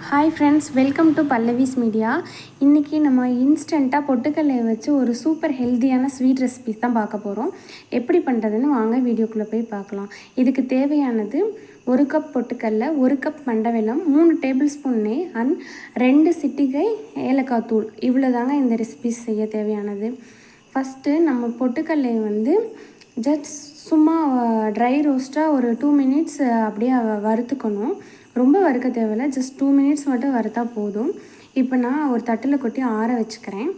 Hi friends, welcome to Pallavi's media. இன்றைக்கி நம்ம இன்ஸ்டண்ட்டாக பொட்டுக்கல்லையை வச்சு ஒரு சூப்பர் ஹெல்த்தியான ஸ்வீட் ரெசிபிஸ் தான் பார்க்க போகிறோம். எப்படி பண்ணுறதுன்னு வாங்க வீடியோக்குள்ளே போய் பார்க்கலாம். இதுக்கு தேவையானது 1 கப் பொட்டுக்கல்லை, 1 கப் மண்டவெல்லம், 3 டேபிள் ஸ்பூன் நெய் அண்ட் 2 சிட்டிகை ஏலக்காய் தூள். இவ்வளோ தாங்க இந்த ரெசிபிஸ் செய்ய தேவையானது. ஃபஸ்ட்டு நம்ம பொட்டுக்கல்லையை ஜஸ்ட் சும்மா ட்ரை ரோஸ்ட்டாக ஒரு 2 மினிட்ஸ் அப்படியே வறுத்துக்கணும். ரொம்ப வறுக்க தேவையில்லை, ஜஸ்ட் 2 மினிட்ஸ் மட்டும் வறுத்தா போதும். இப்போ நான் ஒரு தட்டில் கொட்டி ஆற வச்சுக்கிறேன்.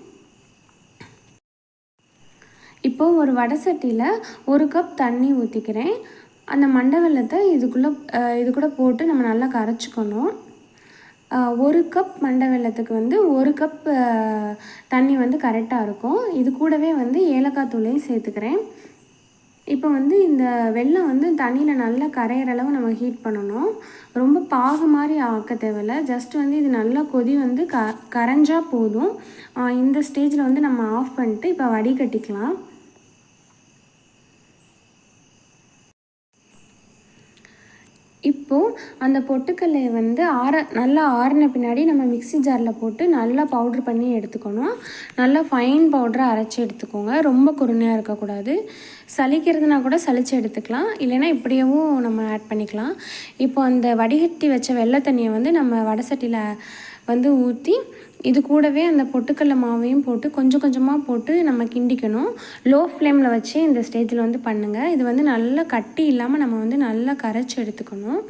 இப்போது ஒரு வடை சட்டியில் 1 கப் தண்ணி ஊற்றிக்கிறேன். அந்த மண்டவெல்லத்தை இது கூட போட்டு நம்ம நல்லா கரைச்சிக்கணும். 1 கப் மண்டவெல்லத்துக்கு 1 கப் தண்ணி கரெக்டாக இருக்கும். இது கூடவே ஏலக்காய் தூளையும் சேர்த்துக்கிறேன். இப்போ இந்த வெல்லம் தண்ணியில் நல்லா கரையிற அளவு நம்ம ஹீட் பண்ணணும். ரொம்ப பாகு மாதிரி ஆக்க தேவையில்லை. ஜஸ்ட் இது நல்லா கொதி கரைஞ்சால் போதும். இந்த ஸ்டேஜில் நம்ம ஆஃப் பண்ணிட்டு இப்போ வடிகட்டிக்கலாம். இப்போது அந்த பொட்டுக்கல்லையை நல்லா ஆறின பின்னாடி நம்ம மிக்ஸி ஜாரில் போட்டு நல்லா பவுட்ரு பண்ணி எடுத்துக்கணும். நல்லா ஃபைன் பவுடரை அரைச்சி எடுத்துக்கோங்க. ரொம்ப குருணையாக இருக்கக்கூடாது. சலிக்கிறதுனா கூட சலித்து எடுத்துக்கலாம், இல்லைன்னா இப்படியவும் நம்ம ஆட் பண்ணிக்கலாம். இப்போ அந்த வடிகட்டி வச்ச வெள்ளை தண்ணியை நம்ம வடை சட்டியில் ஊற்றி இது கூடவே அந்த பொட்டுக்கல்லை மாவையும் போட்டு கொஞ்சம் கொஞ்சமாக போட்டு நம்ம கிண்டிக்கணும். லோ ஃப்ளேமில் வச்சு இந்த ஸ்டேஜில் பண்ணுங்கள். இது நல்லா கட்டி இல்லாமல் நம்ம நல்லா கரைச்சி எடுத்துக்கணும்.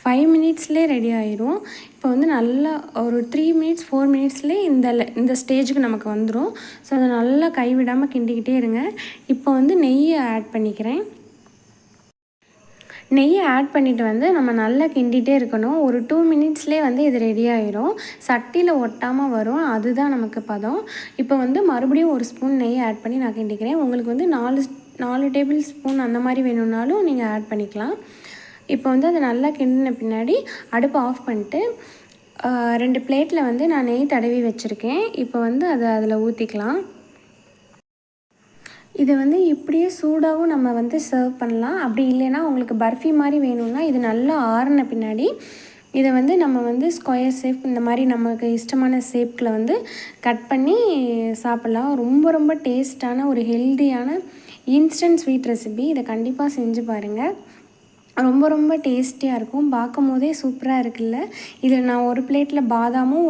5 மினிட்ஸ்லேயே ரெடி ஆயிரும். இப்போ நல்லா ஒரு 3 மினிட்ஸ் 4 மினிட்ஸ்லேயே இந்த ஸ்டேஜுக்கு நமக்கு வந்துடும். ஸோ அதை நல்லா கைவிடாமல் கிண்டிக்கிட்டே இருங்க. இப்போ நெய்யை ஆட் பண்ணிக்கிறேன். நெய்யை ஆட் பண்ணிவிட்டு நம்ம நல்லா கிண்டிகிட்டே இருக்கணும். ஒரு 2 மினிட்ஸ்லேயே இது ரெடி ஆயிரும். சட்டியில் ஒட்டாமல் வரும், அதுதான் நமக்கு பதம். இப்போ மறுபடியும் 1 ஸ்பூன் நெய்யை ஆட் பண்ணி நான் கிண்டிக்கிறேன். உங்களுக்கு 4 டேபிள் ஸ்பூன் அந்த மாதிரி வேணும்னாலும் நீங்கள் ஆட் பண்ணிக்கலாம். இப்போ அதை நல்லா கிண்டின பின்னாடி அடுப்பை ஆஃப் பண்ணிட்டு 2 பிளேட்டில் நான் நெய் தடவி வச்சுருக்கேன். இப்போ அதை அதில் ஊற்றிக்கலாம். இதை இப்படியே சூடாகவும் நம்ம சர்வ் பண்ணலாம். அப்படி இல்லைன்னா உங்களுக்கு பர்ஃபி மாதிரி வேணும்னா இது நல்லா ஆறின பின்னாடி இதை நம்ம ஸ்கொயர் ஷேப் இந்த மாதிரி நமக்கு இஷ்டமான ஷேப்பில் கட் பண்ணி சாப்பிட்லாம். ரொம்ப ரொம்ப டேஸ்டான ஒரு ஹெல்த்தியான இன்ஸ்டன்ட் ஸ்வீட் ரெசிபி. இதை கண்டிப்பாக செஞ்சு பாருங்கள். ரொம்ப ரொம்ப டேஸ்டியாக இருக்கும். பார்க்கும் போதே சூப்பராக இருக்குல்ல. இதில் நான் ஒரு பிளேட்டில் பாதாமும்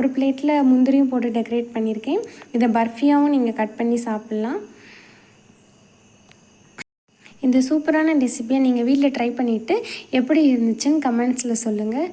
ஒரு பிளேட்டில் முந்திரியும் போட்டு டெக்கரேட் பண்ணியிருக்கேன். இதை பர்ஃபியாகவும் நீங்கள் கட் பண்ணி சாப்பிட்லாம். இந்த சூப்பரான ரெசிபியை நீங்கள் வீட்டில் ட்ரை பண்ணிவிட்டு எப்படி இருந்துச்சுன்னு கமெண்ட்ஸில் சொல்லுங்கள்.